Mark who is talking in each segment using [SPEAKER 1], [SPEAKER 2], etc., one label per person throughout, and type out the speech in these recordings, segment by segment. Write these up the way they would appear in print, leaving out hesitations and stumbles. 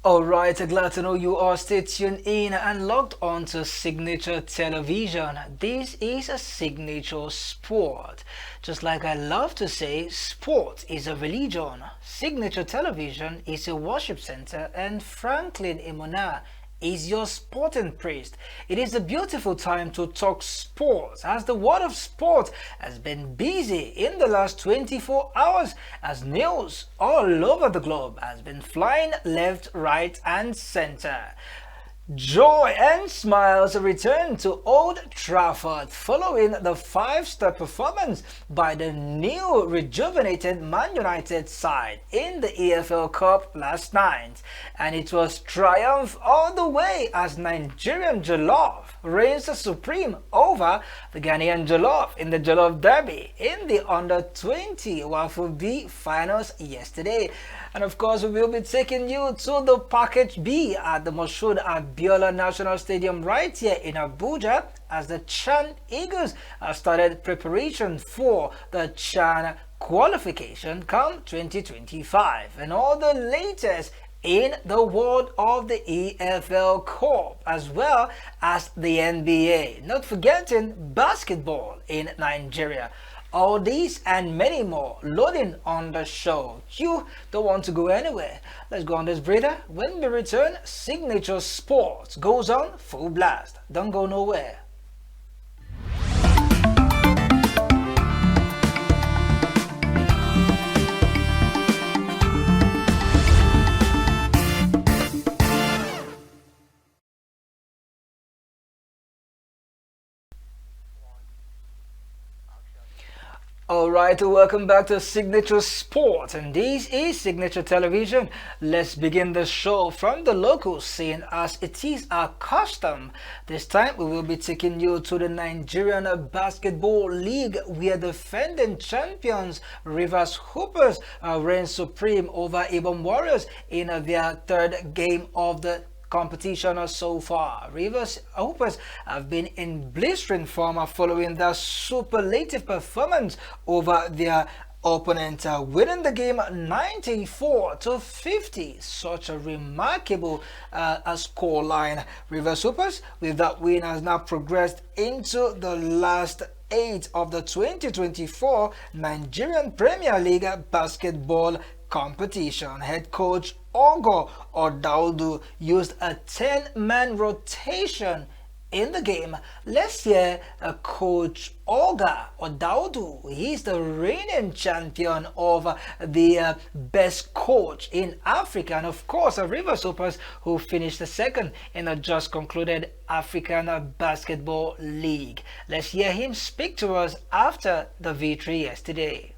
[SPEAKER 1] Alright, glad to know you are still tuned in and logged on to Signature Television. This is a signature sport. Just like I love to say, sport is a religion. Signature Television is a worship center, and Franklin Imona is your sporting priest. It is a beautiful time to talk sports, as the world of sport has been busy in the last 24 hours, as news all over the globe has been flying left, right and center. Joy and smiles return to Old Trafford following the five-star performance by the new rejuvenated Man United side in the EFL Cup last night. And it was triumph all the way as Nigerian Jollof reigns supreme over the Ghanaian Jollof in the Jollof Derby in the Under-20 Wafu B finals yesterday. And of course, we will be taking you to the Package B at the Moshood Abiola National Stadium right here in Abuja as the Chan Eagles have started preparation for the Chan qualification come 2025. And all the latest in the world of the EFL Cup as well as the NBA. Not forgetting basketball in Nigeria. All these and many more loading on the show. You don't want to go anywhere. Let's go on this breather. When we return, Signature Sports goes on full blast. Don't go nowhere. Alright, welcome back to Signature Sport, and this is Signature Television. Let's begin the show from the local scene as it is our custom. This time we will be taking you to the Nigerian Basketball League where defending champions Rivers Hoopers reign supreme over Ibom Warriors in their third game of the competition so far. Rivers Hoopers have been in blistering form following their superlative performance over their opponent, winning the game 94 to 50. Such a remarkable score line. Rivers Hoopers with that win has now progressed into the last 8 of the 2024 Nigerian Premier League basketball competition. Head coach Ogo Odaudu used a 10-man rotation in the game. Let's hear Coach Oga Odaudu. He's the reigning champion of the best coach in Africa, and of course River Supers, who finished second in the just concluded African Basketball League. Let's hear him speak to us after the victory yesterday.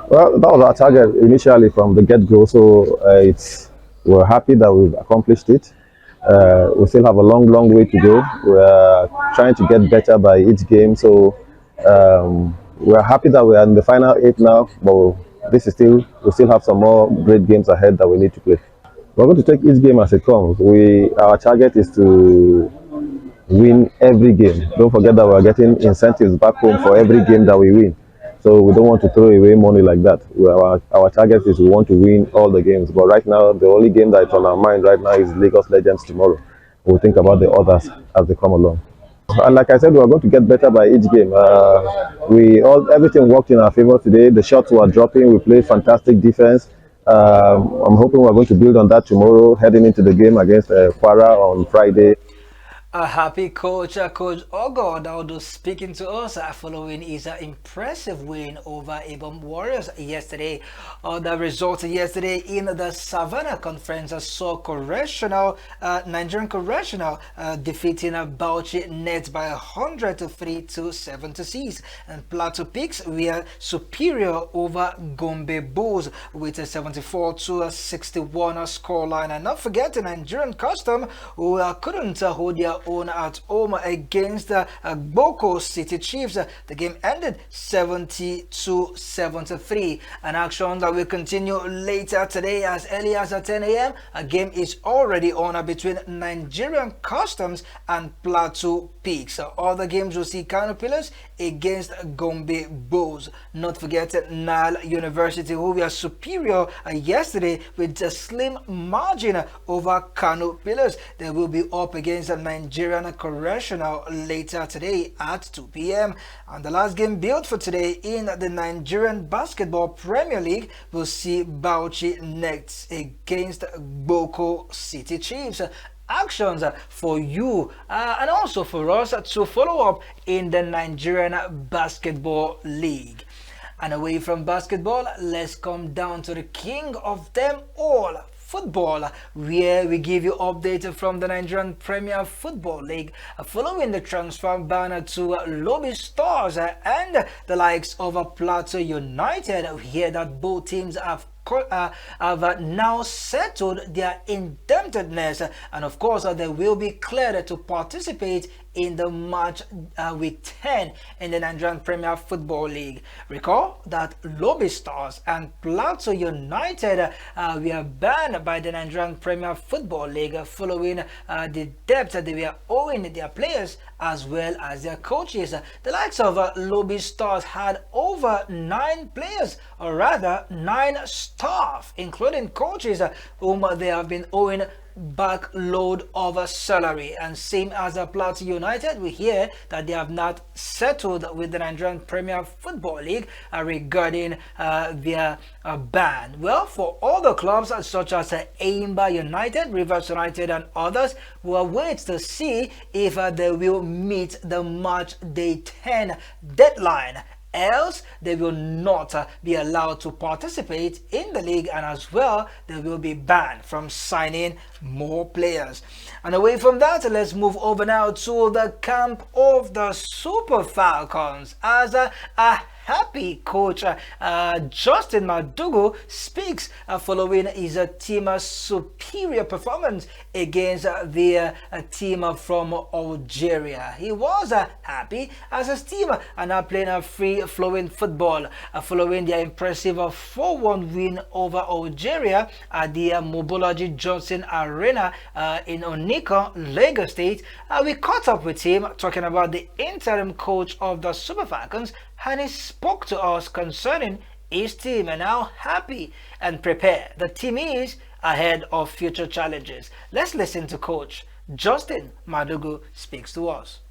[SPEAKER 2] Well, that was our target initially from the get-go, so we're happy that we've accomplished it. We still have a long way to go. We're trying to get better by each game, so we're happy that we're in the final 8 now, but we still have some more great games ahead that we need to play. We're going to take each game as it comes. Our target is to win every game. Don't forget that we're getting incentives back home for every game that we win. So we don't want to throw away money like that. Our target is we want to win all the games. But right now, the only game that's on our mind right now is Lagos Legends tomorrow. We'll think about the others as they come along. And like I said, we're going to get better by each game. Everything worked in our favor today. The shots were dropping. We played fantastic defense. I'm hoping we're going to build on that tomorrow, heading into the game against Kwara on Friday.
[SPEAKER 1] A happy coach, Coach Ogo Daudu speaking to us following his impressive win over Ibom Warriors yesterday. The result yesterday in the Savannah Conference saw Nigerian Correctional defeating Bauchi Nets by 103 to 76, and Plateau Peaks were superior over Gombe Bulls with a 74 to 61 scoreline. And not forgetting Nigerian Custom, who couldn't hold their own at home against Boko City Chiefs. The game ended 72-73. An action that will continue later today as early as at 10 a.m. A game is already on between Nigerian Customs and Plateau Peaks. Other games will see Kano Pillars against Gombe Bulls. Not forgetting Nile University, who were superior yesterday with a slim margin over Kano Pillars. They will be up against a Nigerian Correctional later today at 2 p.m. And the last game built for today in the Nigerian Basketball Premier League will see Bauchi Nets against Boko City Chiefs. Actions for you and also for us to follow up in the Nigerian Basketball League. And away from basketball, let's come down to the king of them all, football, where we give you updates from the Nigerian Premier Football League following the transfer ban to Lobby Stars and the likes of Plateau United. We hear that both teams have now settled their indebtedness, and of course they will be cleared to participate in the match week 10 in the Nigerian Premier Football League. Recall that Lobby Stars and Plateau United were banned by the Nigerian Premier Football League following the debt they were owing their players as well as their coaches. The likes of Lobby Stars had over 9 players, or rather 9 staff, including coaches, whom they have been owing backload of salary. And same as Plateau United, we hear that they have not settled with the Nigerian Premier Football League regarding their ban. Well, for other clubs such as Aimba United, Rivers United and others, we'll wait to see if they will meet the match day 10 deadline. Else they will not be allowed to participate in the league, and as well they will be banned from signing more players. And away from that, let's move over now to the camp of the Super Falcons as a happy coach Justin Madugu speaks following his team's superior performance against the team from Algeria. He was happy as his team are now playing a free-flowing football following their impressive 4-1 win over Algeria at the Mobology Johnson Arena in Onika, Lagos State. We caught up with him talking about the interim coach of the Super Falcons, and he spoke to us concerning his team and how happy and prepared the team is ahead of future challenges. Let's listen to Coach Justin Madugu speaks to us.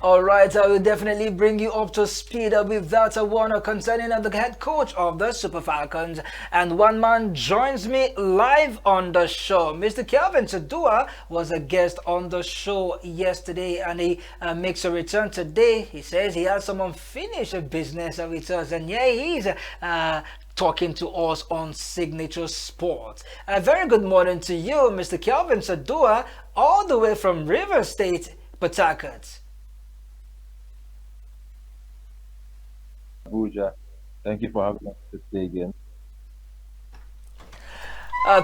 [SPEAKER 1] All right, I will definitely bring you up to speed with that one concerning the head coach of the Super Falcons. And one man joins me live on the show. Mr. Kelvin Sadua was a guest on the show yesterday, and he makes a return today. He says he has some unfinished business with us, and yeah, he's talking to us on Signature Sports. A very good morning to you, Mr. Kelvin Sadua, all the way from River State, Port Harcourt.
[SPEAKER 3] Abuja. Thank you for having us today again.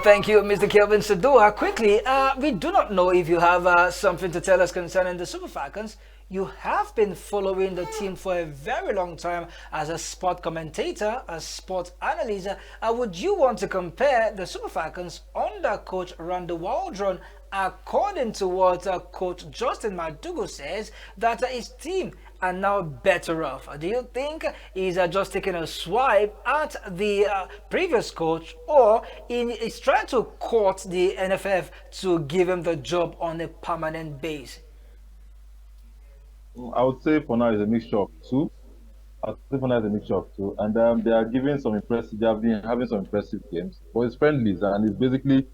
[SPEAKER 1] Thank you, Mr. Kelvin Sadua. Quickly, we do not know if you have something to tell us concerning the Super Falcons. You have been following the team for a very long time as a sport commentator, a sport analyst. Would you want to compare the Super Falcons under Coach Randy Waldron, according to what Coach Justin Madugu says, that his team are now better off? Do you think he's just taking a swipe at the previous coach, or he's trying to court the NFF to give him the job on a permanent basis?
[SPEAKER 3] I would say for now it's a mixture of two. I would say for now it's a mixture of two, and they are giving some impressive. They have been having some impressive games, but it's friendlies and it's basically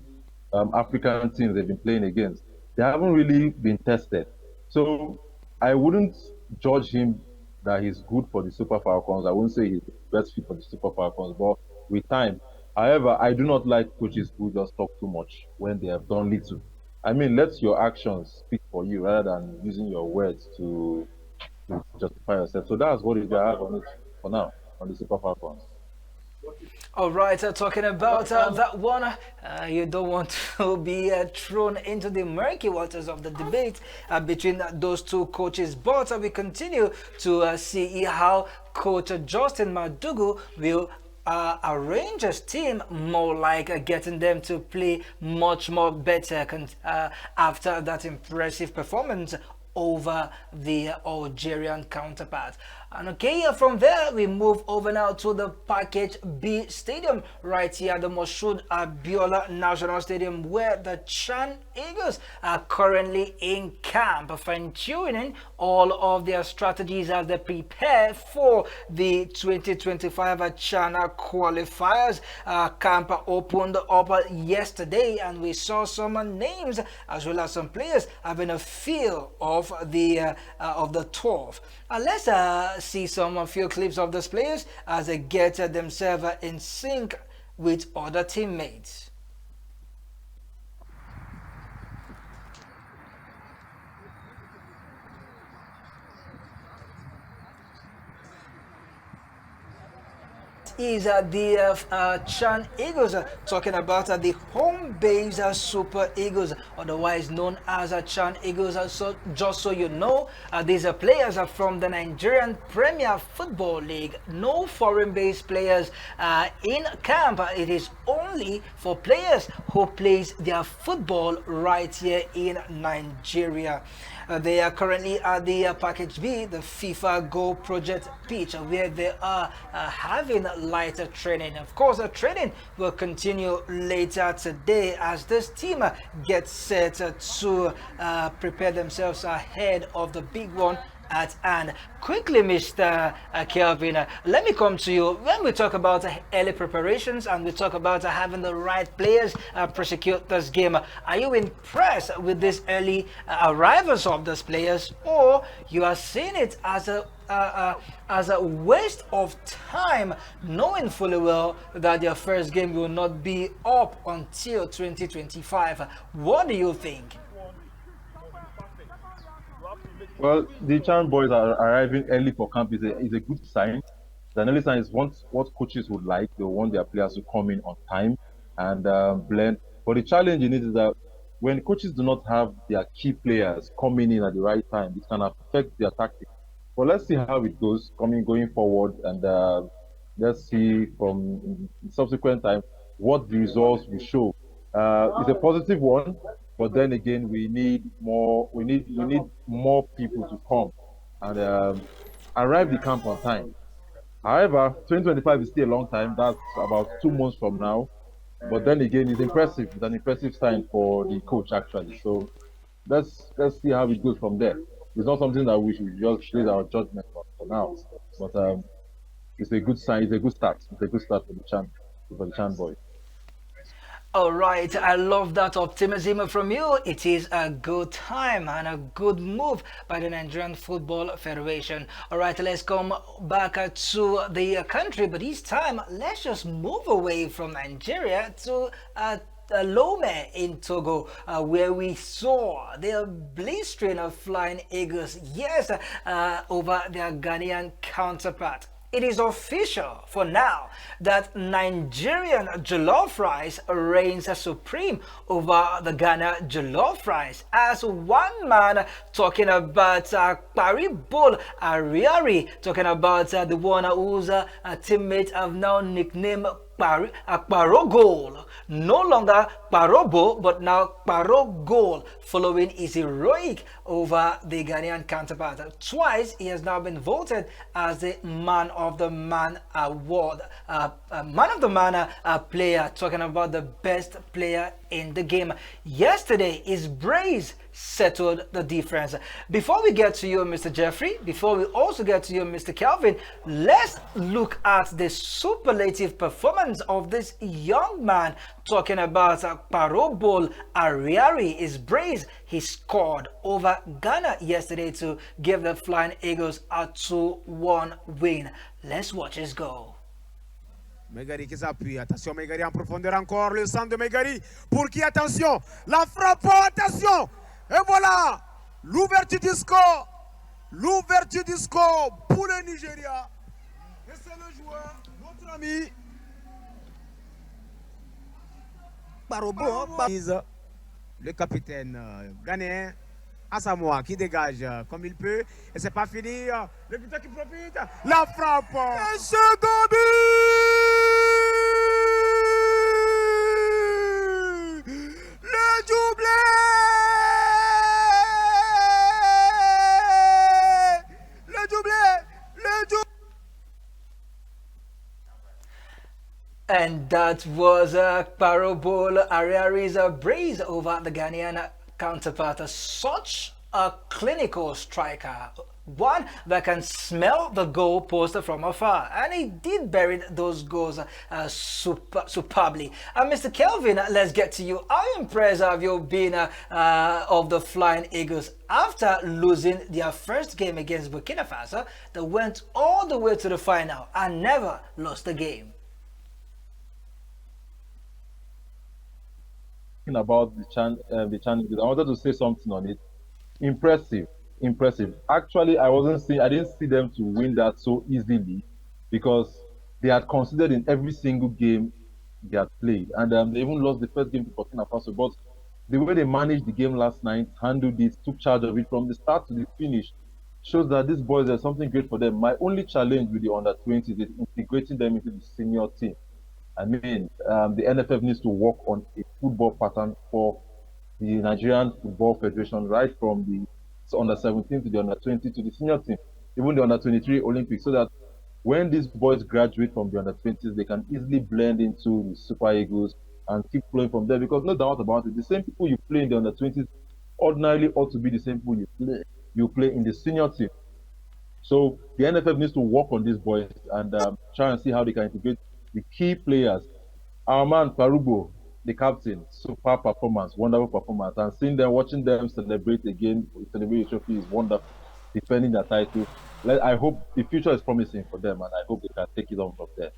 [SPEAKER 3] African teams they've been playing against. They haven't really been tested, so I wouldn't judge him that he's good for the Super Falcons. I wouldn't say he's the best fit for the Super Falcons, but with time. However, I do not like coaches who just talk too much when they have done little. I mean, let your actions speak for you rather than using your words to justify yourself. So that's what I have on it for now on the Super Falcons.
[SPEAKER 1] All right, talking about that one, you don't want to be thrown into the murky waters of the debate between those two coaches, but we continue to see how Coach Justin Madugu will arrange his team more like getting them to play much more better after that impressive performance over the Algerian counterpart. And okay, from there we move over now to the Package B Stadium right here at the Moshood Abiola National Stadium, where the Chan Eagles are currently in camp, fine-tuning all of their strategies as they prepare for the 2025 China qualifiers. Camp opened up yesterday, and we saw some names as well as some players having a feel of the turf. Let's see some few clips of those players as they get themselves in sync with other teammates. Is the Chan Eagles, talking about the home base Super Eagles, otherwise known as Chan Eagles. So just so you know, these are players from the Nigerian Premier Football League. No foreign-based players in camp. It is only for players who plays their football right here in Nigeria. They are currently at the Package B, the FIFA Go Project pitch, where they are having lighter training. Of course, the training will continue later today as this team gets set to prepare themselves ahead of the big one at hand. Quickly, Mr. Kelvin, let me come to you. When we talk about early preparations and we talk about having the right players prosecute this game, are you impressed with these early arrivals of these players, or you are seeing it as a waste of time, knowing fully well that their first game will not be up until 2025? What do you think?
[SPEAKER 3] Well, the Chan boys are arriving early for camp is a good sign. The early sign is what coaches would like. They want their players to come in on time and blend. But the challenge in it is that when coaches do not have their key players coming in at the right time, it can affect their tactics. But let's see how it goes going forward, and let's see from subsequent time what the results will show. It's a positive one, but then again, we need more. We need more people to come and arrive the camp on time. However, 2025 is still a long time. That's about 2 months from now. But then again, it's impressive. It's an impressive sign for the coach actually. So let's see how it goes from there. It's not something that we should just base our judgment on for now. But it's a good sign. It's a good start. It's a good start for the Chan boys.
[SPEAKER 1] All right, I love that optimism from you. It is a good time and a good move by the Nigerian Football Federation. All right, let's come back to the country, but this time let's just move away from Nigeria to Lome in Togo, where we saw their blistering of Flying Eagles, yes, over their Ghanaian counterpart. It is official for now that Nigerian jollof rice reigns supreme over the Ghana jollof rice, as one man talking about Kparobo Ariari, talking about the one whose teammates have now nicknamed Kparogo, no longer Kparobo, but now Kparogo, following his heroic over the Ghanaian counterpart. Twice he has now been voted as the Man of the Man award, Man of the Man player, talking about the best player in the game. Yesterday, his brace settled the difference. Before we get to you, Mr. Jeffrey, before we also get to you, Mr. Calvin, let's look at the superlative performance of this young man, talking about Kparobo Ariari. His brace he scored over Ghana yesterday to give the Flying Eagles a 2-1 win. Let's watch this go.
[SPEAKER 4] Megari qui s'appuie, attention Megari en profondeur encore, le centre de Megari, pour qui attention, la frappe, attention, et voilà, l'ouverture du score pour le Nigeria, et c'est le joueur, notre ami, Kparobo, le capitaine ghanéen à Samoa qui dégage comme il peut. Et c'est pas fini. Le buteur qui profite. La frappe. Et second but. Le doublé. Le doublé. Le doublé.
[SPEAKER 1] And that was a Kparobo Ariari's brace over the Ghanaian counterpart. Such a clinical striker, one that can smell the goal post from afar, and he did bury those goals superbly. And Mr. Kelvin, let's get to you. How impressed have you been of the Flying Eagles after losing their first game against Burkina Faso? They went all the way to the final and never lost the game.
[SPEAKER 3] About the channel, I wanted to say something on it. Impressive, impressive. Actually, I didn't see them to win that so easily because they had considered in every single game they had played, and they even lost the first game to Burkina Faso. But the way they managed the game last night, handled it, took charge of it from the start to the finish, shows that these boys are something great for them. My only challenge with the under-20s is integrating them into the senior team. I mean, the NFF needs to work on a football pattern for the Nigerian Football Federation, right from the under 17 to the under 20 to the senior team, even the under 23 Olympics, so that when these boys graduate from the under 20s, they can easily blend into the Super Eagles and keep playing from there. Because no doubt about it, the same people you play in the under 20s ordinarily ought to be the same people you play in the senior team. So the NFF needs to work on these boys and try and see how they can integrate the key players. Our man Kparobo, the captain, super performance, wonderful performance, and seeing them, watching them celebrate again, celebrate the trophy is wonderful. Defending their title, I hope the future is promising for them, and I hope they can take it on from there.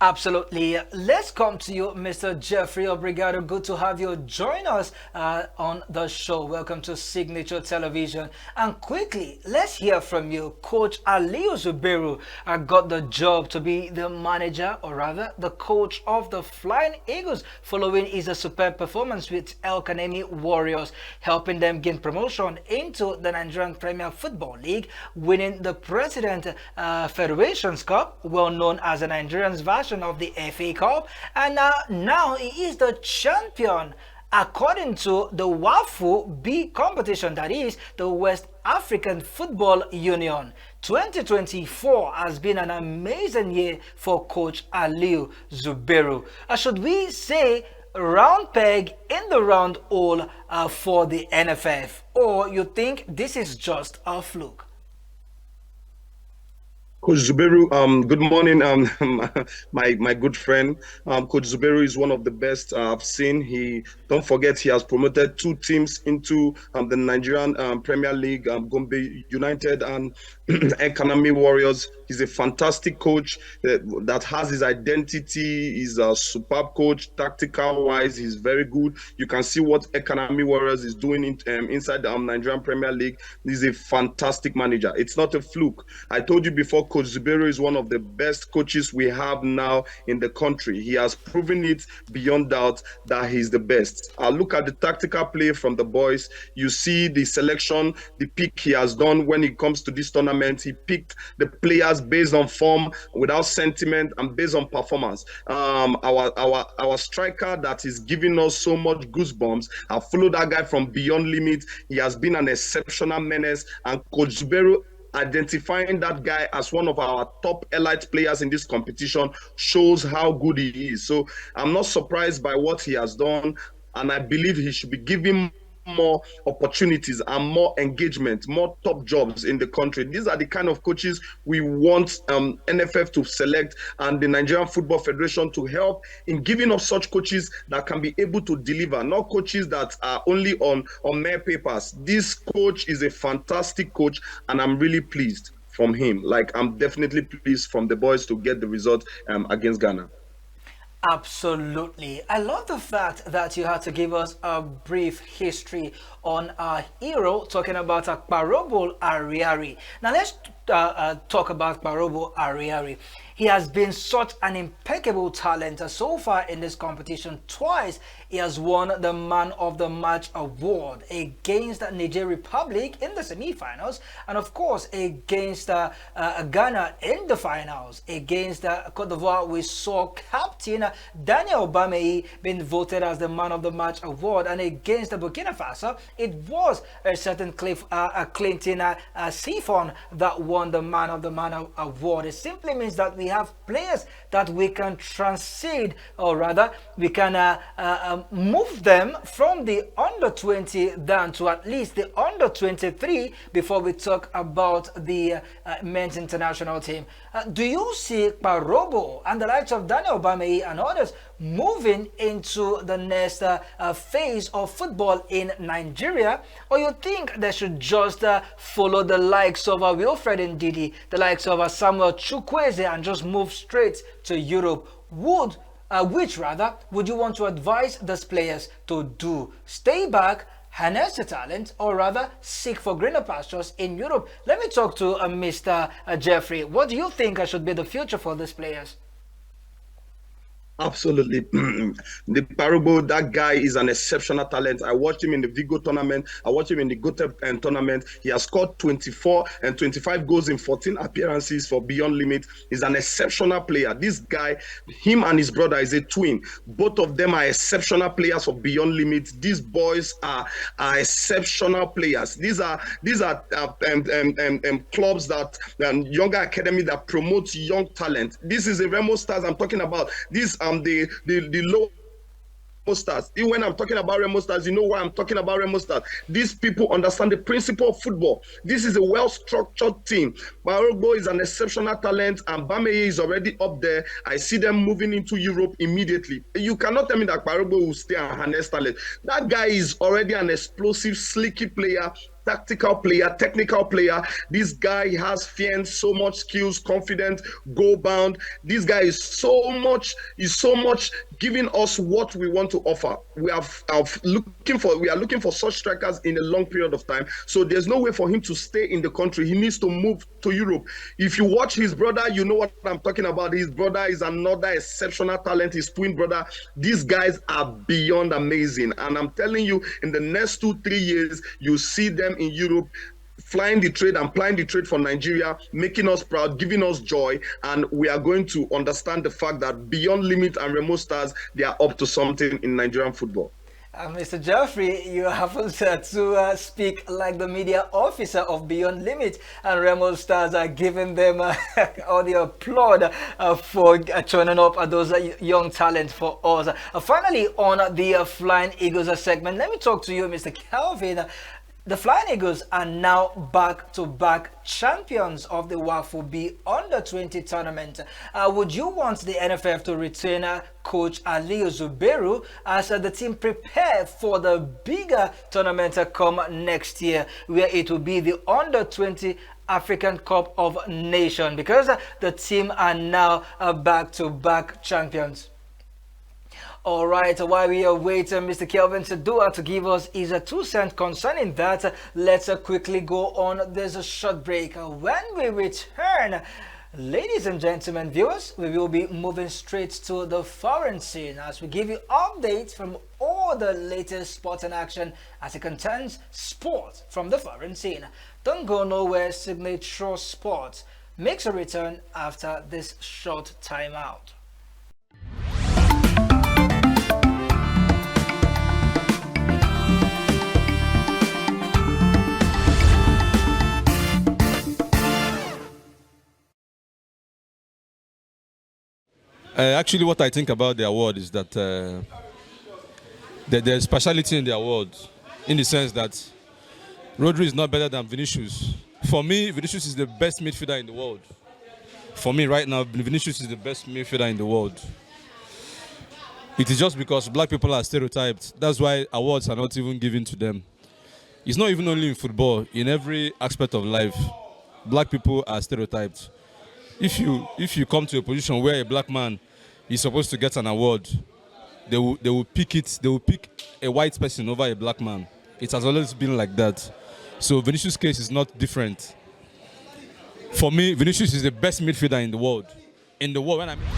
[SPEAKER 1] Absolutely. Let's come to you, Mr. Jeffrey Obrigado. Good to have you join us on the show. Welcome to Signature Television. And quickly, let's hear from you. Coach Aliu Zubeiru got the job to be the manager, or rather the coach of the Flying Eagles, following his superb performance with El Kanemi Warriors, helping them gain promotion into the Nigerian Premier Football League, winning the President Federations Cup, well known as the Nigerian's version of the FA Cup, and now he is the champion according to the Wafu B competition, that is the West African Football Union. 2024 has been an amazing year for Coach Aliu Zubeiru. Should we say round peg in the round hole for the NFF, or you think this is just a fluke?
[SPEAKER 5] Coach Zubeiru, good morning, my good friend. Coach Zubeiru is one of the best I've seen. Don't forget, he has promoted two teams into the Nigerian Premier League, Gombe United and Economy Warriors. He's a fantastic coach that has his identity. He's a superb coach, tactical wise. He's very good. You can see what Economy Warriors is doing inside the Nigerian Premier League. He's a fantastic manager. It's not a fluke. I told you before, Coach Zubeiru is one of the best coaches we have now in the country. He has proven it beyond doubt that he's the best. Look at the tactical play from the boys. You see the selection, the pick he has done when it comes to this tournament. He picked the players based on form, without sentiment, and based on performance. Our striker that is giving us so much goosebumps. I followed that guy from beyond limit. He has been an exceptional menace, and Coach Zubeiru identifying that guy as one of our top elite players in this competition shows how good he is. So I'm not surprised by what he has done, and I believe he should be given more opportunities and more engagement, more top jobs in the country. These are the kind of coaches we want NFF to select and the Nigerian Football Federation to help in giving us such coaches that can be able to deliver, not coaches that are only on mere papers. This coach is a fantastic coach, and I'm really pleased from him. Like, I'm definitely pleased from the boys to get the result against Ghana.
[SPEAKER 1] Absolutely. I love the fact that you had to give us a brief history on our hero, talking about Kparobo Ariari. Now let's talk about Kparobo Ariari. He has been such an impeccable talent so far in this competition. Twice he has won the Man of the Match award against Niger Republic in the semi-finals, and of course against Ghana in the finals. Against Cote d'Ivoire, we saw Captain Daniel Bamei being voted as the Man of the Match award, and against Burkina Faso, it was a certain Clinton Sifon that won the Man of the Man award. It simply means that we have players that we can transcend, or rather we can move them from the under 20 down to at least the under 23 before we talk about the men's international team. Do you see Kparobo and the likes of Daniel Bamei and others moving into the next phase of football in Nigeria, or you think they should just follow the likes of Wilfred Ndidi, the likes of Samuel Chukwueze, and just move straight to Europe? Which would you want to advise these players to do? Stay back, harness the talent, or rather seek for greener pastures in Europe? Let me talk to Mr. Jeffrey. What do you think should be the future for these players?
[SPEAKER 5] Absolutely. The Kparobo, that guy is an exceptional talent. I watched him in the Vigo tournament. I watched him in the Gote tournament. He has scored 24 and 25 goals in 14 appearances for Beyond Limit. He's an exceptional player. This guy, him and his brother is a twin. Both of them are exceptional players for Beyond Limit. These boys are exceptional players. These are clubs that younger academy that promotes young talent. This is a Remo Stars I'm talking about. This the low Stars. When I'm talking about Remo Stars, you know why I'm talking about Remo Stars. These people understand the principle of football. This is a well-structured team. Kparobo is an exceptional talent, and Bameye is already up there. I see them moving into Europe immediately. You cannot tell me that Kparobo will stay and harness talent. That guy is already an explosive, slicky player, tactical player, technical player. This guy has so much skills, confident, goal bound. This guy is so much giving us what we want to offer. We are looking for such strikers in a long period of time. So there's no way for him to stay in the country. He needs to move to Europe. If you watch his brother, you know what I'm talking about. His brother is another exceptional talent, his twin brother. These guys are beyond amazing. And I'm telling you, in the next 2-3 years, you see them in Europe flying the trade and plying the trade for Nigeria, making us proud, giving us joy, and we are going to understand the fact that Beyond Limit and Remo Stars, they are up to something in Nigerian football.
[SPEAKER 1] Mr. Jeffrey, you happen to speak like the media officer of Beyond Limit, and Remo Stars are giving them all the applaud for turning up those young talents for us. Finally, on the Flying Eagles segment, let me talk to you, Mr. Kelvin. The Flying Eagles are now back-to-back champions of the Wafu B Under-20 tournament. Would you want the NFF to retain Coach Aliyu Zubairu as the team prepare for the bigger tournament come next year, where it will be the Under-20 African Cup of Nations, because the team are now back-to-back champions? All right, while we are waiting, Mr. Kelvin Sedua to give us his 2 cents concerning that, let's quickly go on. There's a short break. When we return, ladies and gentlemen, viewers, we will be moving straight to the foreign scene as we give you updates from all the latest sports and action as it contains sports from the foreign scene. Don't go nowhere. Signature Sports makes a return after this short timeout.
[SPEAKER 6] Actually, what I think about the award is that there's speciality in the award, in the sense that Rodri is not better than Vinicius. For me, Vinicius is the best midfielder in the world. For me, right now, Vinicius is the best midfielder in the world. It is just because black people are stereotyped. That's why awards are not even given to them. It's not even only in football. In every aspect of life, black people are stereotyped. If you come to a position where a black man is supposed to get an award, they will pick a white person over a black man. It has always been like that. So Vinicius' case is not different. For me, Vinicius is the best midfielder in the world. In the world, when I mean.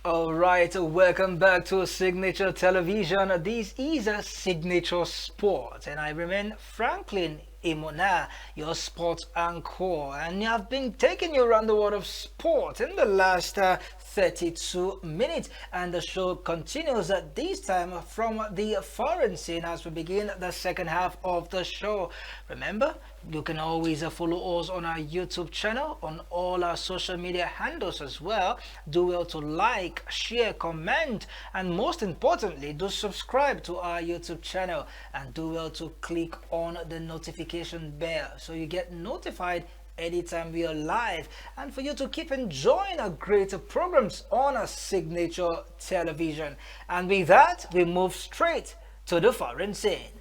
[SPEAKER 1] Alright, welcome back to Signature Television. This is a Signature Sport, and I remain Franklin Imona, your sports anchor, and I've been taking you around the world of sport in the last 32 minutes, and the show continues at this time from the foreign scene as we begin the second half of the show. Remember, you can always follow us on our YouTube channel, on all our social media handles as well. Do well to like, share, comment, and most importantly, do subscribe to our YouTube channel, and do well to click on the notification bell so you get notified anytime we are live, and for you to keep enjoying our great programs on our Signature Television. And with that, we move straight to the foreign scene.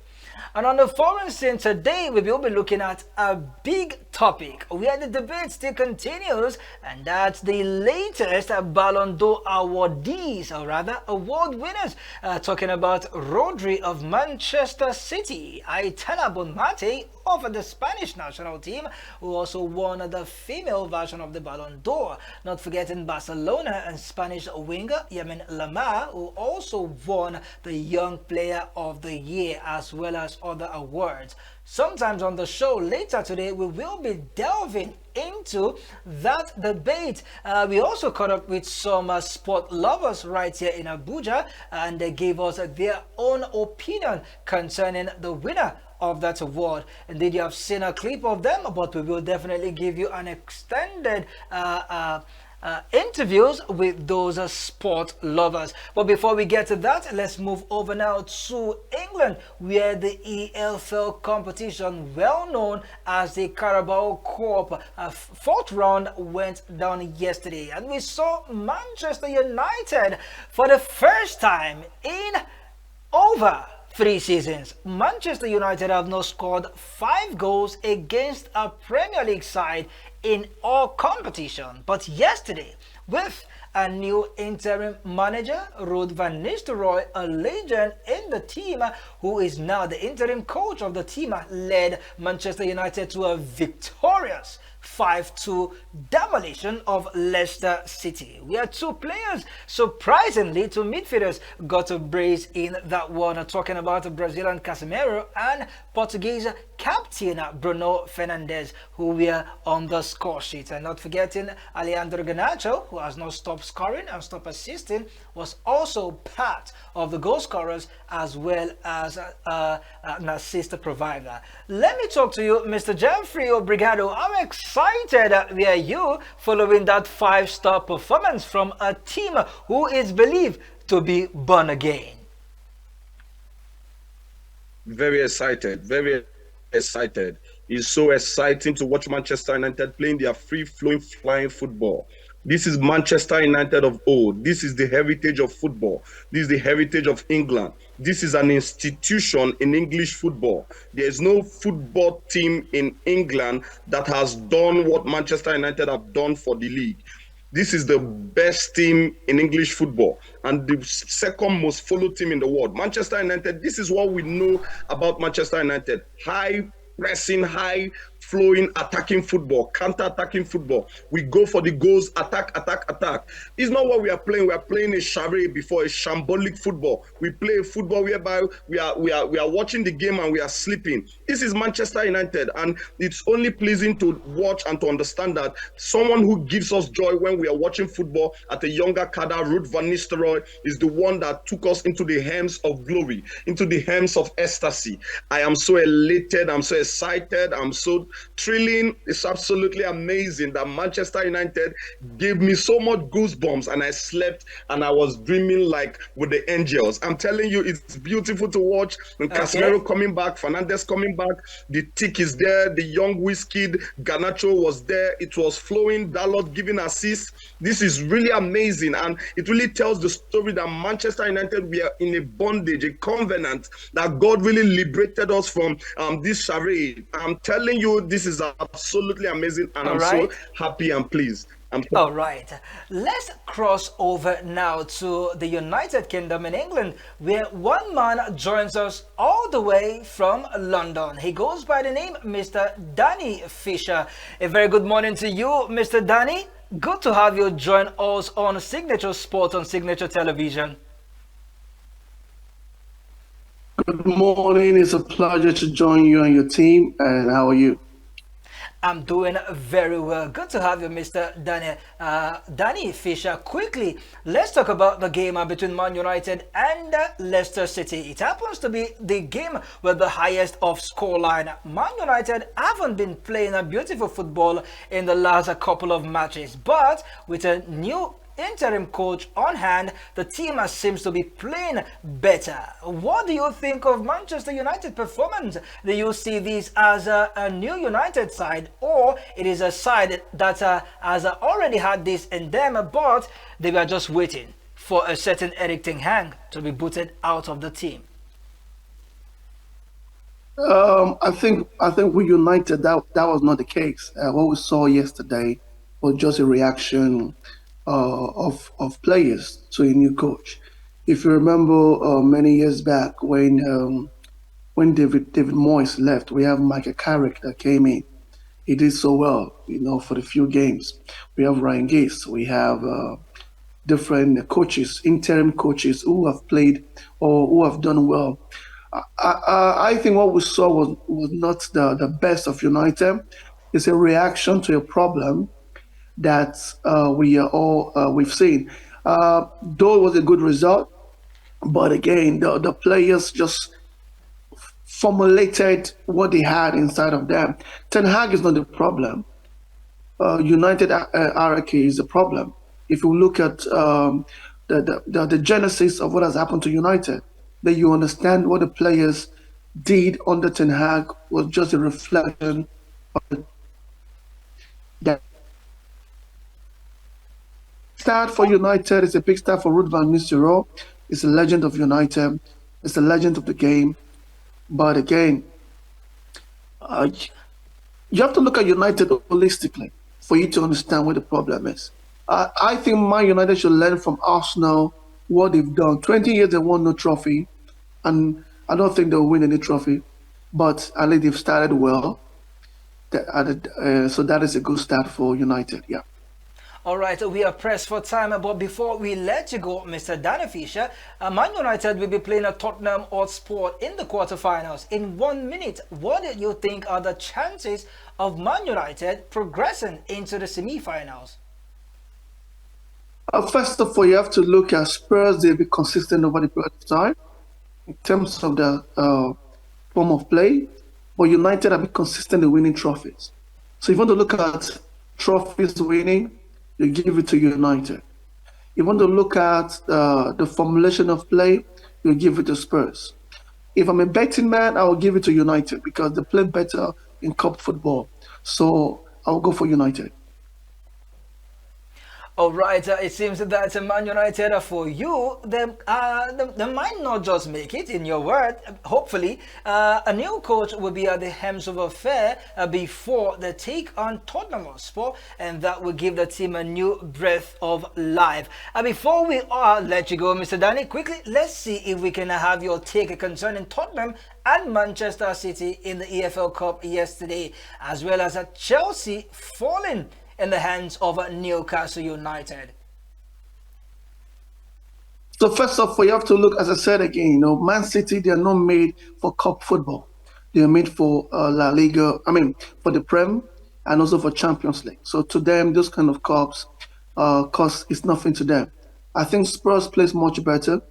[SPEAKER 1] And on the foreign scene today, we will be looking at a big topic where the debate still continues, and that's the latest Ballon d'Or awardees, or rather award winners. Talking about Rodri of Manchester City, Aitana Bonmate of the Spanish national team, who also won the female version of the Ballon d'Or. Not forgetting Barcelona and Spanish winger Yamin Lamar, who also won the Young Player of the Year, as well as other awards. Sometimes on the show later today, we will be delving into that debate. We also caught up with some sport lovers right here in Abuja, and they gave us their own opinion concerning the winner of that award. Indeed, you have seen a clip of them, but we will definitely give you an extended interviews with those sport lovers. But before we get to that, let's move over now to England, where the EFL competition, well known as the Kparobo Cup, fourth round went down yesterday, and we saw Manchester United for the first time in over 3 seasons. Manchester United have now scored 5 goals against a Premier League side in all competition. But yesterday, with a new interim manager, Ruud van Nistelrooy, a legend in the team, who is now the interim coach of the team, led Manchester United to a victorious 5-2 demolition of Leicester City, where 2 players, surprisingly 2 midfielders, got a brace in that one. Talking about Brazilian Casemiro and Portuguese captain Bruno Fernandes, who were on the score sheet. And not forgetting Alejandro Garnacho, who has not stopped scoring and stopped assisting, was also part of the goal scorers, as well as an assist provider. Let me talk to you, Mr. Jeffrey Obrigado. I'm excited were you following that 5-star performance from a team who is believed to be born again.
[SPEAKER 5] Very excited, very excited. It's so exciting to watch Manchester United playing their free-flowing, flying football. This is Manchester United of old. This is the heritage of football. This is the heritage of England. This is an institution in English football. There is no football team in England that has done what Manchester United have done for the league. This is the best team in English football and the second most followed team in the world. Manchester United, this is what we know about Manchester United. High pressing, high flowing, attacking football, counter-attacking football. We go for the goals, attack, attack, attack. It's not what we are playing. We are playing a charade before, a shambolic football. We play football whereby we are watching the game and we are sleeping. This is Manchester United, and it's only pleasing to watch and to understand that someone who gives us joy when we are watching football at a younger cadre, Ruud van Nistelrooy, is the one that took us into the realms of glory, into the realms of ecstasy. I am so elated. I'm so excited. I'm so thrilling. It's absolutely amazing that Manchester United gave me so much goosebumps, and I slept and I was dreaming like with the angels. I'm telling you, it's beautiful to watch. And Casemiro coming back, Fernandes coming back, the tick is there, the young whiskey Garnacho was there, it was flowing, Dalot giving assists. This is really amazing, and it really tells the story that Manchester United, we are in a bondage, a covenant, that God really liberated us from this charade. I'm telling you, this is absolutely amazing, and
[SPEAKER 1] All
[SPEAKER 5] I'm so
[SPEAKER 1] right.
[SPEAKER 5] happy and pleased. I'm so
[SPEAKER 1] All right, let's cross over now to the United Kingdom in England, where one man joins us all the way from London. He goes by the name Mr. Danny Fisher. A very good morning to you, Mr. Danny. Good to have you join us on Signature Sport on Signature Television.
[SPEAKER 7] Good morning. It's a pleasure to join you and your team. And how are you?
[SPEAKER 1] I'm doing very well. Good to have you, Mr. Danny Fisher. Quickly, let's talk about the game between Man United and Leicester City. It happens to be the game with the highest of scoreline. Man United haven't been playing a beautiful football in the last couple of matches, but with a new interim coach on hand, the team seems to be playing better. What do you think of Manchester United performance? Do you see this as a new United side, or it is a side that has already had this in them, but they were just waiting for a certain Eric Ten Hag to be booted out of the team?
[SPEAKER 7] I think we United that was not the case. What we saw yesterday was just a reaction of players to a new coach. If you remember many years back when David Moyes left, we have Michael Carrick that came in. He did so well, for the few games. We have Ryan Giggs. We have different coaches, interim coaches who have played or who have done well. I think what we saw was not the best of United. It's a reaction to a problem that we've seen. Though it was a good result, but again, the players just formulated what they had inside of them. Ten Hag is not the problem. United hierarchy is the problem. If you look at the genesis of what has happened to United, then you understand what the players did under Ten Hag was just a reflection of that. Start for United. It's a big start for Ruud van Nistelrooy. It's a legend of United. It's a legend of the game. But again, uh, you have to look at United holistically for you to understand what the problem is. I think Man United should learn from Arsenal what they've done. 20 years they won no trophy, and I don't think they'll win any trophy. But at least they've started well. So that is a good start for United. Yeah.
[SPEAKER 1] All right, we are pressed for time, but before we let you go, Mr. Danny Fisher, Man United will be playing a Tottenham Hotspur in the quarterfinals. In 1 minute, what do you think are the chances of Man United progressing into the semi-finals?
[SPEAKER 7] First of all, you have to look at Spurs. They'll be consistent over the period of time in terms of the form of play, but United have been consistent in winning trophies. So if you want to look at trophies winning, you give it to United. You want to look at the formulation of play, you give it to Spurs. If I'm a betting man, I will give it to United because they play better in cup football. So I'll go for United.
[SPEAKER 1] All right, it seems that Man United for you, they might not just make it, in your word. Hopefully, a new coach will be at the helms of affair before they take on Tottenham Hotspur, and that will give the team a new breath of life. Before we let you go, Mr. Danny, quickly, let's see if we can have your take concerning Tottenham and Manchester City in the EFL Cup yesterday, as well as Chelsea falling in the hands of Newcastle United.
[SPEAKER 7] So first of all, you have to look, as I said again, Man City, they are not made for cup football. They are made for La Liga, for the Prem and also for Champions League. So to them, those kind of cups, cost is nothing to them. I think Spurs plays much better,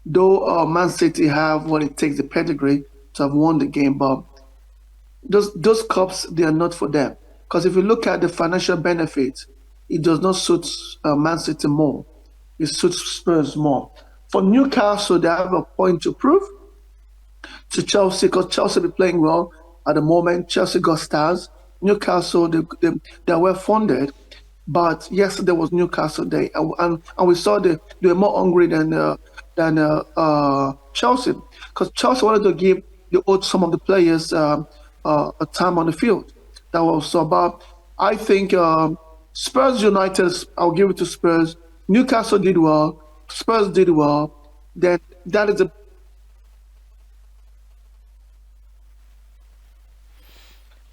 [SPEAKER 7] though Man City have what it takes, the pedigree to have won the game, but those cups, they are not for them. Because if you look at the financial benefits, it does not suit Man City more. It suits Spurs more. For Newcastle, they have a point to prove to Chelsea because Chelsea be playing well at the moment. Chelsea got stars. Newcastle, they are well funded. But yesterday was Newcastle Day, and we saw they were more hungry than Chelsea because Chelsea wanted to give some of the players a time on the field. That was so about. I think Spurs United. I'll give it to Spurs. Newcastle did well. Spurs did well. Then that is a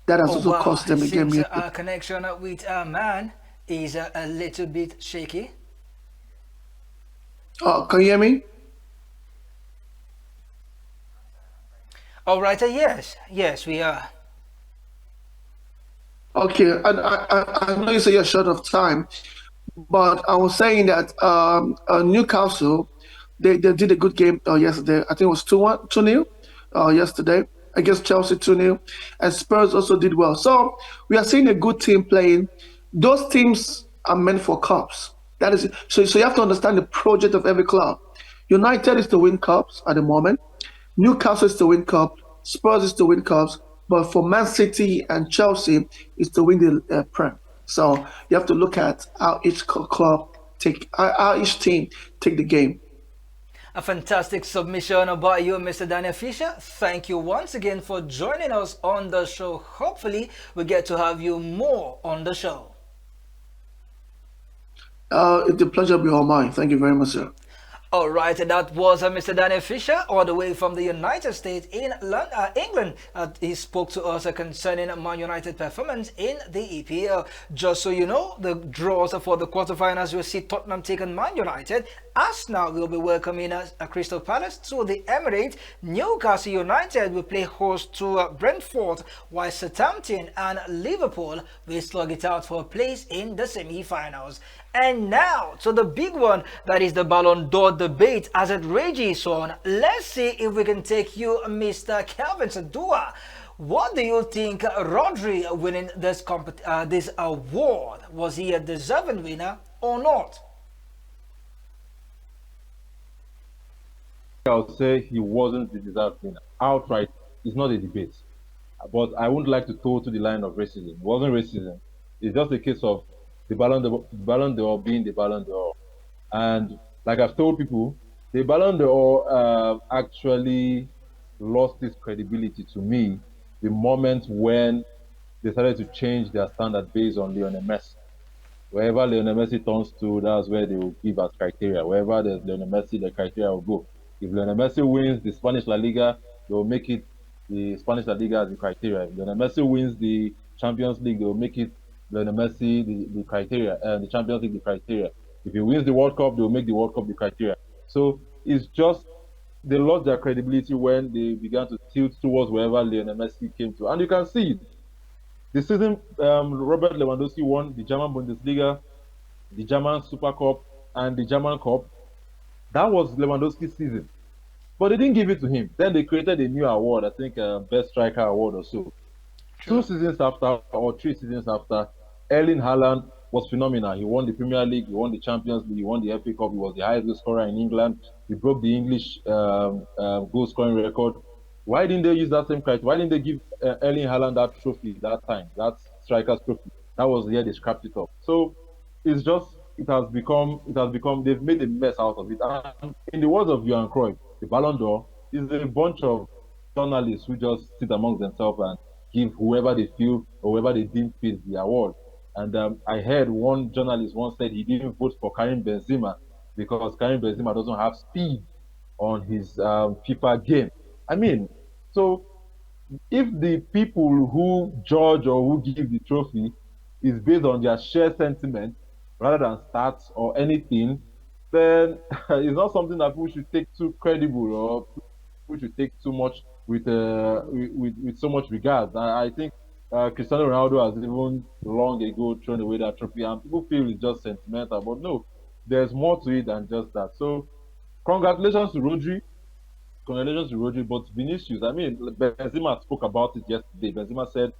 [SPEAKER 7] that has
[SPEAKER 1] Oh
[SPEAKER 7] also
[SPEAKER 1] wow,
[SPEAKER 7] cost
[SPEAKER 1] it
[SPEAKER 7] them a game
[SPEAKER 1] seems
[SPEAKER 7] yesterday.
[SPEAKER 1] our connection with our man is a little bit shaky.
[SPEAKER 7] Can you hear me?
[SPEAKER 1] All right, yes, yes, we are.
[SPEAKER 7] Okay, I know you say you're short of time, but I was saying that Newcastle, they did a good game yesterday. I think it was 2-1, 2-0 yesterday against Chelsea 2-0, and Spurs also did well. So we are seeing a good team playing. Those teams are meant for cups. That is so you have to understand the project of every club. United is to win cups at the moment. Newcastle is to win cup. Spurs is to win cups. But for Man City and Chelsea is to win the Prem. So you have to look at how each club take, how each team take the game.
[SPEAKER 1] A fantastic submission about you, Mr. Daniel Fisher. Thank you once again for joining us on the show. Hopefully, we get to have you more on the show.
[SPEAKER 7] It's a pleasure to be all mine. Thank you very much, sir.
[SPEAKER 1] All right, that was Mr. Daniel Fisher, all the way from the United States in England. He spoke to us concerning Man United performance in the EPL. Just so you know, the draws for the quarterfinals will see Tottenham taking Man United. Arsenal will be welcoming Crystal Palace to the Emirates. Newcastle United will play host to Brentford, while Southampton and Liverpool will slug it out for a place in the semi-finals. And now to the big one, that is the Ballon d'Or debate as it rages on. Let's see if we can take you, Mr. Calvin Sadua. What do you think Rodri winning this award? Was he a deserving winner or not?
[SPEAKER 3] I'll say he wasn't the deserved winner. Outright, it's not a debate. But I wouldn't like to toe to the line of racism. It wasn't racism. It's just a case of Ballon d'Or being the Ballon d'Or. And like I've told people, the Ballon d'Or actually lost its credibility to me the moment when they started to change their standard based on Lionel Messi. Wherever Lionel Messi turns to, that's where they will give as criteria. Wherever there's Lionel Messi, the criteria will go. If Lionel Messi wins the Spanish La Liga, they will make it the Spanish La Liga as the criteria. If Lionel Messi wins the Champions League, they will make it Lionel Messi the criteria, and the Champions League the criteria. If he wins the World Cup, they will make the World Cup the criteria. So it's just they lost their credibility when they began to tilt towards wherever Lionel Messi came to, and you can see it. The season Robert Lewandowski won the German Bundesliga, the German Super Cup, and the German Cup. That was Lewandowski's season. But they didn't give it to him. Then they created a new award, I think Best Striker Award or so. True. 2 seasons after, or 3 seasons after, Erling Haaland was phenomenal. He won the Premier League, he won the Champions League, he won the FA Cup, he was the highest goal scorer in England. He broke the English goal scoring record. Why didn't they use that same criteria? Why didn't they give Erling Haaland that trophy that time, that striker's trophy? That was the year they scrapped it up. So it's just, it has become, they've made a mess out of it. And in the words of Johan Cruyff, the Ballon d'Or is a bunch of journalists who just sit amongst themselves and give whoever they feel or whoever they deem fits the award. And I heard one journalist once said he didn't vote for Karim Benzema because Karim Benzema doesn't have speed on his FIFA game. I mean, so if the people who judge or who give the trophy is based on their shared sentiment rather than stats or anything, then it's not something that people should take too credible or people should take too much with so much regard. I think Cristiano Ronaldo has even long ago thrown away that trophy, and people feel it's just sentimental. But no, there's more to it than just that. So, congratulations to Rodri. Congratulations to Rodri, but Vinicius, I mean, Benzema spoke about it yesterday. Benzema said,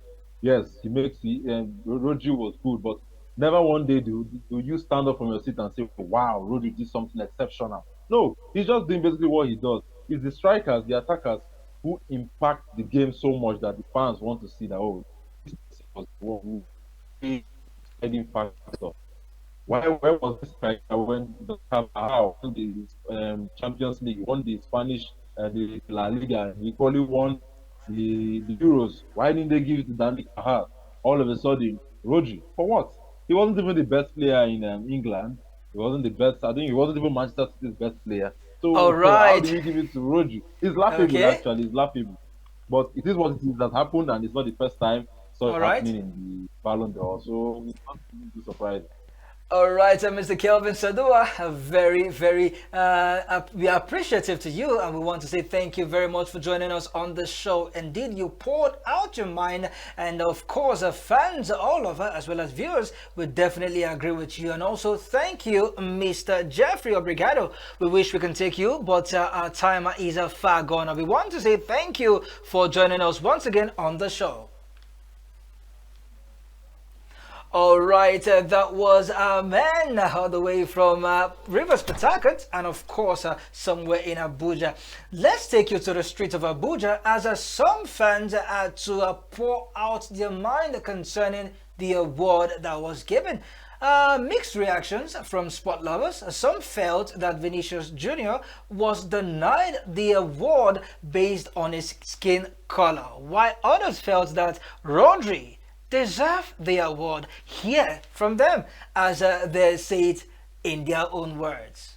[SPEAKER 3] yes, he makes it, and Rodri was good, but never one day do you stand up from your seat and say, wow, Rodri did something exceptional. No, he's just doing basically what he does. It's the strikers, the attackers who impact the game so much that the fans want to see that, oh, this was one deciding factor. Where was this striker when the Carvajal won the Champions League, won the Spanish the La Liga, he probably won the Euros? Why didn't they give it to Danny Carvajal? all of a sudden, Rodri, for what? He wasn't even the best player in England. He wasn't the best. I think he wasn't even Manchester City's best player.
[SPEAKER 1] All
[SPEAKER 3] So how do
[SPEAKER 1] right.
[SPEAKER 3] you give it to Rodri? It's laughable,
[SPEAKER 1] Okay.
[SPEAKER 3] actually. It's laughable. But it is what it is that happened, and it's not the first time saw it
[SPEAKER 1] All right.
[SPEAKER 3] happening in the Ballon d'Or. So it's not really too surprising.
[SPEAKER 1] All right, Mr. Kelvin Sadua, very, very we are appreciative to you, and we want to say thank you very much for joining us on the show. Indeed, you poured out your mind, and of course, fans all over, as well as viewers, would definitely agree with you. And also, thank you, Mr. Jeffrey Obrigado. We wish we can take you, but our time is far gone. And we want to say thank you for joining us once again on the show. All right, that was our man all the way from Rivers Port Harcourt, and of course somewhere in Abuja. Let's take you to the streets of Abuja as some fans had to pour out their mind concerning the award that was given. Mixed reactions from sport lovers. Some felt that Vinicius Jr. was denied the award based on his skin color, while others felt that Rodri deserve the award. Hear from them as they say it in their own words.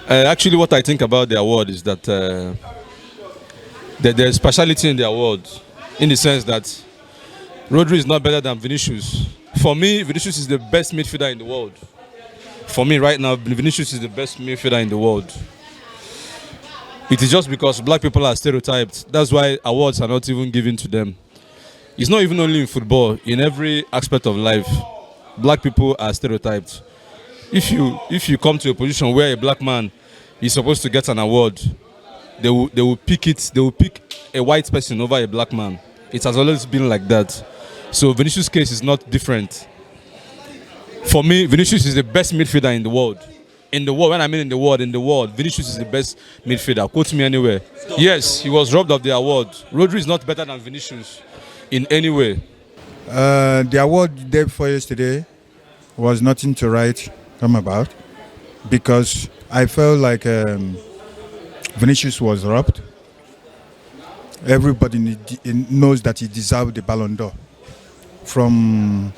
[SPEAKER 6] Actually, what I think about the award is that there's speciality in the award, in the sense that Rodri is not better than Vinicius. For me, Vinicius is the best midfielder in the world. For me, right now, Vinicius is the best midfielder in the world. It is just because black people are stereotyped. That's why awards are not even given to them. It's not even only in football, in every aspect of life, black people are stereotyped. If you come to a position where a black man is supposed to get an award, they will pick a white person over a black man. It has always been like that. So Vinicius' case is not different. For me, Vinicius is the best midfielder in the world. In the world, when I mean in the world, Vinicius is the best midfielder. Quote me anywhere. Yes, he was robbed of the award. Rodri is not better than Vinicius in any way.
[SPEAKER 8] The award day before yesterday was nothing to write home about, because I felt like Vinicius was robbed. Everybody knows that he deserved the Ballon d'Or from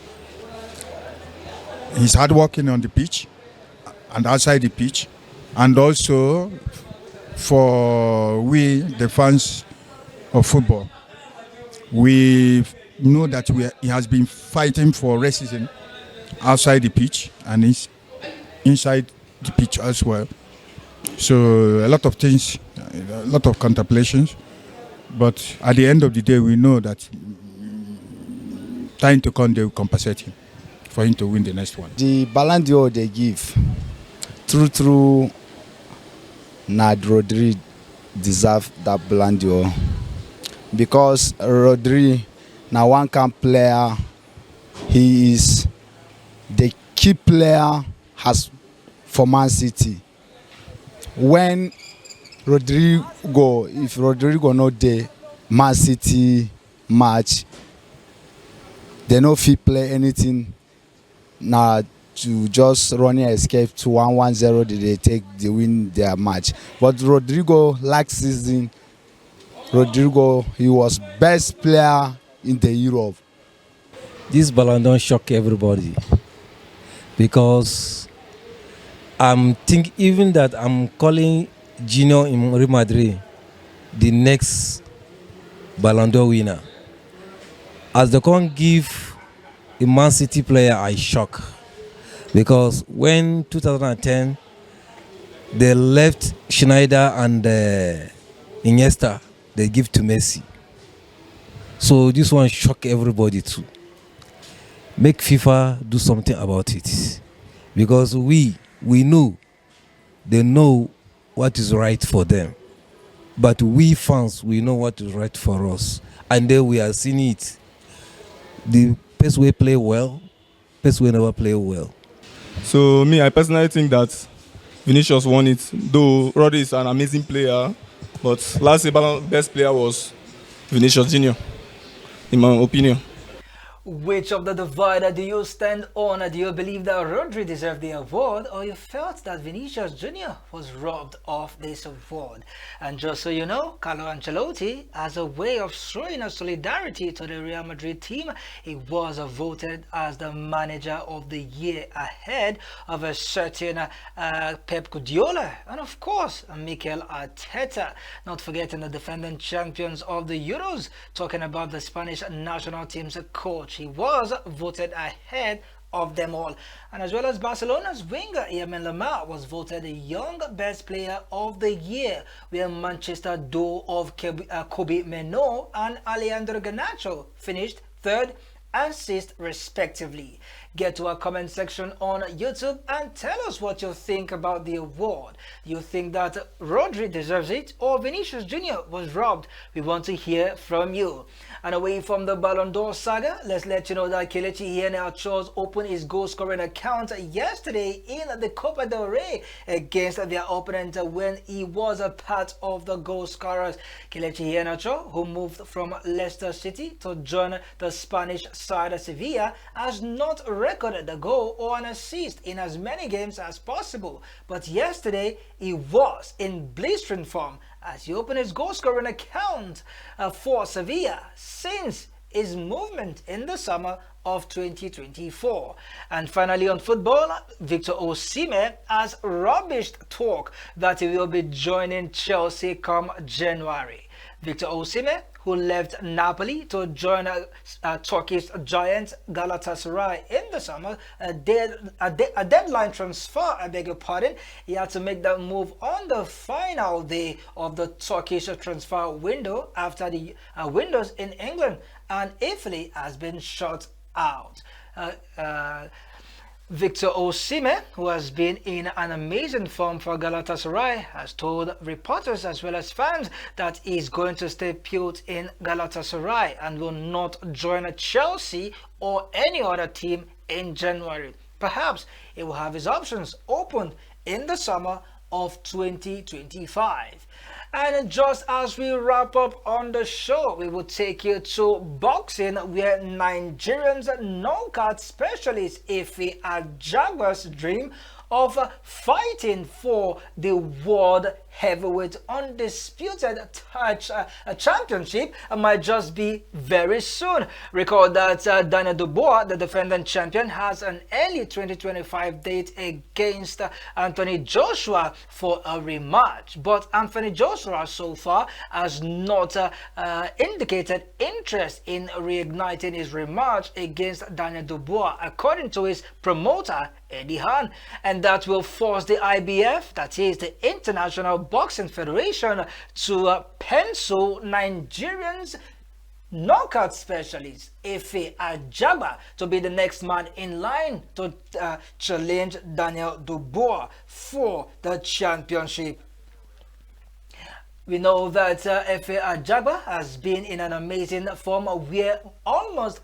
[SPEAKER 8] his hard working on the pitch and outside the pitch, and also for we, the fans of football. We know that he has been fighting for racism outside the pitch and inside the pitch as well. So a lot of things, a lot of contemplations. But at the end of the day, we know that time to come, they will compensate him for him to win the next one.
[SPEAKER 9] The Ballon d'Or they give, through Nad Rodri deserve that Ballon d'Or. Because Rodri, now one camp player, he is the key player has for Man City. When if Rodrigo not there, Man City match, they no fit play anything. Now to just running escape to 1-1-0, they win their match. But Rodrigo last season, he was best player in the Europe.
[SPEAKER 10] This Ballon d'Or shock everybody, because I'm think even that I'm calling Gino in Real Madrid the next Ballon d'Or winner. As they can't give a Man City player, I shock, because when 2010 they left Schneider and Iniesta, they give to Messi. So this one shock everybody too. Make FIFA do something about it, because we know, they know what is right for them, but we fans, we know what is right for us, and then we are seeing it. The PSV play well, PSV never play well.
[SPEAKER 11] So me, I personally think that Vinicius won it, though Rodri is an amazing player, but last year best player was Vinicius Jr., in my opinion.
[SPEAKER 1] Which of the divider do you stand on? Do you believe that Rodri deserved the award, or you felt that Vinicius Jr. was robbed of this award? And just so you know, Carlo Ancelotti, as a way of showing a solidarity to the Real Madrid team, he was voted as the manager of the year ahead of a certain Pep Guardiola and of course Mikel Arteta. Not forgetting the defending champions of the Euros, talking about the Spanish national team's coach. He was voted ahead of them all. And as well as Barcelona's winger Lamine Yamal was voted the young best player of the year, where Manchester duo of Kobe Meno and Alejandro Garnacho finished third and sixth respectively. Get to our comment section on YouTube and tell us what you think about the award. Do you think that Rodri deserves it or Vinicius Jr. was robbed? We want to hear from you. And away from the Ballon d'Or saga, let's let you know that Kelechi Iheanacho's opened his goal scoring account yesterday in the Copa del Rey against their opponent when he was a part of the goal scorers. Kelechi Iheanacho, who moved from Leicester City to join the Spanish side Sevilla, has not recorded a goal or an assist in as many games as possible, but yesterday he was in blistering form as he opened his goal scoring account for Sevilla since his movement in the summer of 2024. And finally on football, Victor Osimhen has rubbished talk that he will be joining Chelsea come January. Victor Osimhen, who left Napoli to join Turkish giant Galatasaray in the summer, a deadline transfer, I beg your pardon. He had to make that move on the final day of the Turkish transfer window after the windows in England and Italy has been shut out. Victor Osimhen, who has been in an amazing form for Galatasaray, has told reporters as well as fans that he's going to stay put in Galatasaray and will not join Chelsea or any other team in January. Perhaps he will have his options opened in the summer of 2025. And just as we wrap up on the show, we will take you to boxing, where Nigerians knockout specialist Ife Ajagba's dream of fighting for the world heavyweight undisputed championship might just be very soon. Recall that Daniel Dubois, the defending champion, has an early 2025 date against Anthony Joshua for a rematch, but Anthony Joshua so far has not indicated interest in reigniting his rematch against Daniel Dubois, according to his promoter Eddie Hearn, and that will force the IBF, that is the International Boxing Federation, to pencil Nigerians knockout specialist Ife Ajagba to be the next man in line to challenge Daniel Dubois for the championship. We know that Ife Ajagba has been in an amazing form, where almost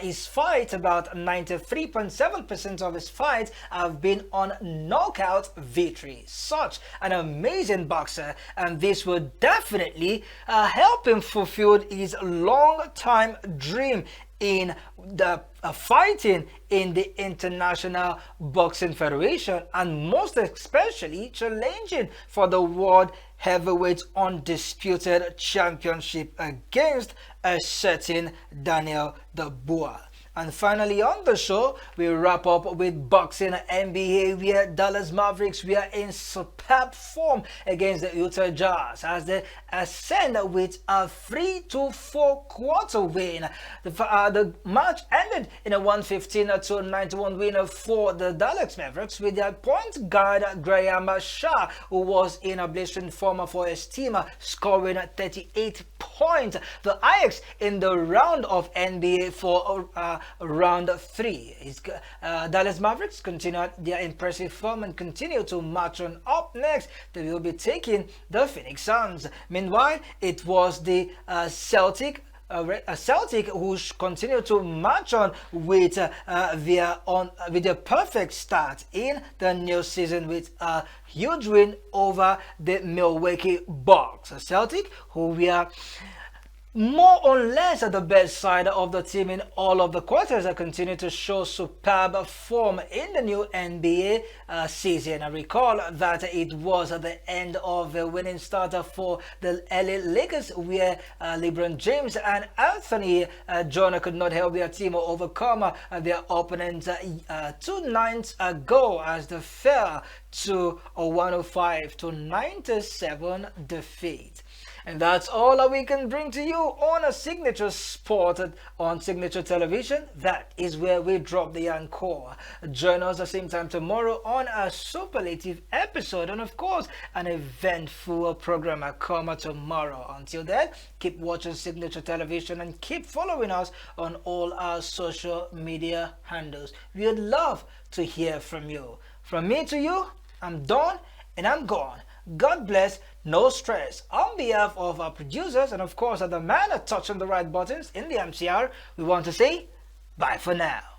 [SPEAKER 1] his fight, about 93.7% of his fights have been on knockout victory. Such an amazing boxer, and this will definitely help him fulfill his long-time dream in the fighting in the International Boxing Federation, and most especially challenging for the World Heavyweight Undisputed Championship against a certain Daniel Dubois. And finally on the show, we wrap up with boxing NBA, where Dallas Mavericks were in superb form against the Utah Jazz as they ascend with a 3-4 quarter win. The match ended in a 115-91 win for the Dallas Mavericks, with their point guard Graham Shah, who was in a blistering form for his team, scoring 38 points. The highest in the round of NBA for round 3. Dallas Mavericks continued their impressive form and continue to march on up. Next, they will be taking the Phoenix Suns. Meanwhile, it was the Celtic who continue to march on with their perfect start in the new season with a huge win over the Milwaukee Bucks. Celtic, who we are more or less the best side of the team in all of the quarters continue to show superb form in the new NBA season. I recall that it was at the end of the winning starter for the LA Lakers where LeBron James and Anthony Jordan could not help their team overcome their opponents 2 nights ago as they fell to a 105-97 defeat. And that's all that we can bring to you on a Signature Sport on Signature Television. That is where we drop the encore. Join us at the same time tomorrow on a superlative episode and of course an eventful program come tomorrow. Until then, keep watching Signature Television and keep following us on all our social media handles. We would love to hear from you. From me to you, I'm Don and I'm gone. God bless, no stress. On behalf of our producers and of course the man touching the right buttons in the MCR, we want to say bye for now.